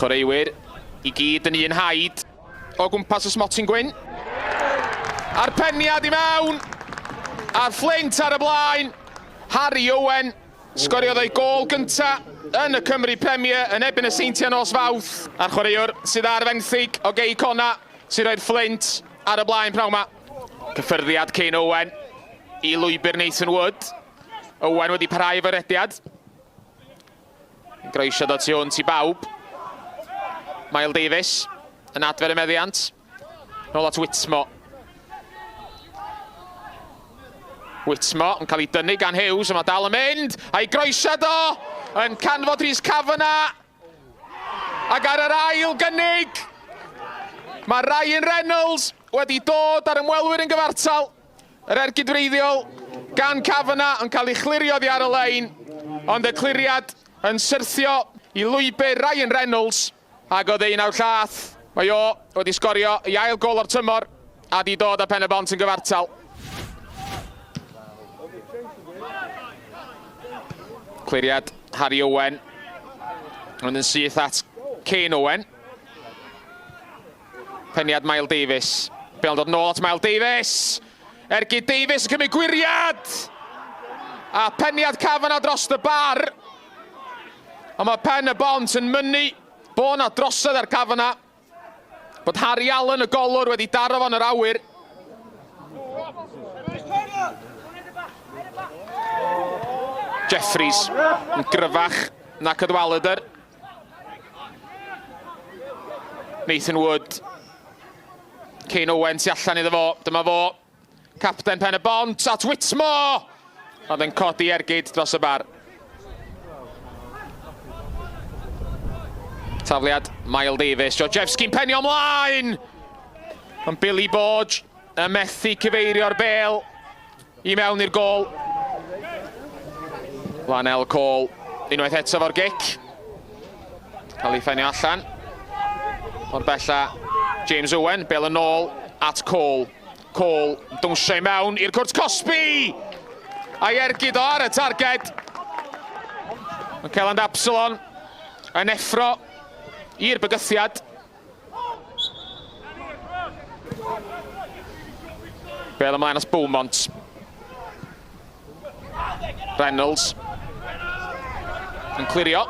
Chwaraewyr I gyd yn un haid o gwmpas y smotyn gwyn. A'r penniad I mewn. A'r Fflint ar y blaen. Harry Owen sgoriodd ei gôl gynta yn y Cymru Premier yn ebyn y Seintiau nos Fawrth. A'r chwaraewr sydd ar fenthyg o gei cona sy'n rhoi'r Fflint ar y blaen prawn 'ma. Cyffyrddiad Kane Owen I lwybr Nathan Wood. Owen wedi parhau efo'r rediad. Groesiodd o tu hwnt I bawb. Miles Davies yn adfer y meddiant. Nôl at Whitmo. Whitmo yn cael ei dynnu gan Hughes, a mae dal yn mynd. A'i groesiad o yn canfod Rhys Cafana. Ac ar yr ail gynnig, mae Ryan Reynolds wedi dod ar ymwelwyr yn gyfartal. Yr ergyd wreiddiol gan Cafana yn cael ei chlirio oddi ar y lein. Ond y cliriad yn syrthio I lwybr Ryan Reynolds. Ac o ddeunaw llath, mae o wedi sgorio ei ail gol o'r tymor a di dod â Pen-y-Bont yn gyfartal. Cliriad Harry Owen. Ond yn syth at Kane Owen. Penniad Miles Davies. Be ond dod nôl at Miles Davies. Ergyd Davies yn cymryd gwiriad. A penniad Cafana dros y bar. A mae Pen-y-Bont yn mynnu bod na drosedd ar Cafana. Bod Harry Allen y golwr wedi daro fo'n yr awyr. Jeffries yn gryfach na Cadwaladr. Nathan Wood. Kane Owen tu allan iddo fo. Dyma fo. Capten Pen-y-Bont at Whitmo. Oedd yn codi ergyd dros y bar. Tafliad Miles Davies. Georgievski'n penio ymlaen. Ond Billy Borge yn methu cyfeirio'r bêl I mewn i'r gol. Lanel Cole unwaith eto fo'r gic. Cael ei ffenio allan. O'r bella James Owen, bêl yn ôl at Cole. Cole dwnsio I mewn i'r cwrt Cosby. A'i ergyd o ar y targed. Mae Celand Absalon yn effro i'r bygythiad. Bêl ymlaen at Beaumont. Reynolds yn clirio.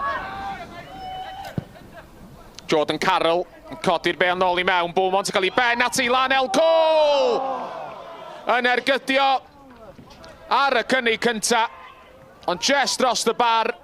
Jordan Carroll yn codi'r bêl nôl I mewn. Beaumont yn cael ei ben at Lanel Cole. Yn ergydio ar y cynnig cynta. Ond just dros y bar.